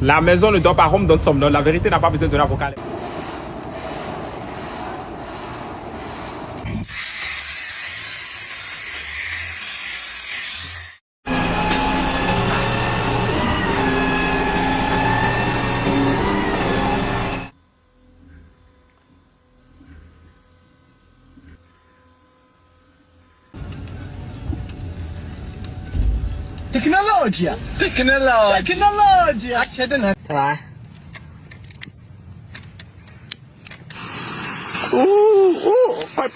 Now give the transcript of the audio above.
La maison ne dort pas, Rome donne somnol. La vérité n'a pas besoin de l'avocat. Tecnologia! Tecnologia! Accident! Tara. Bye,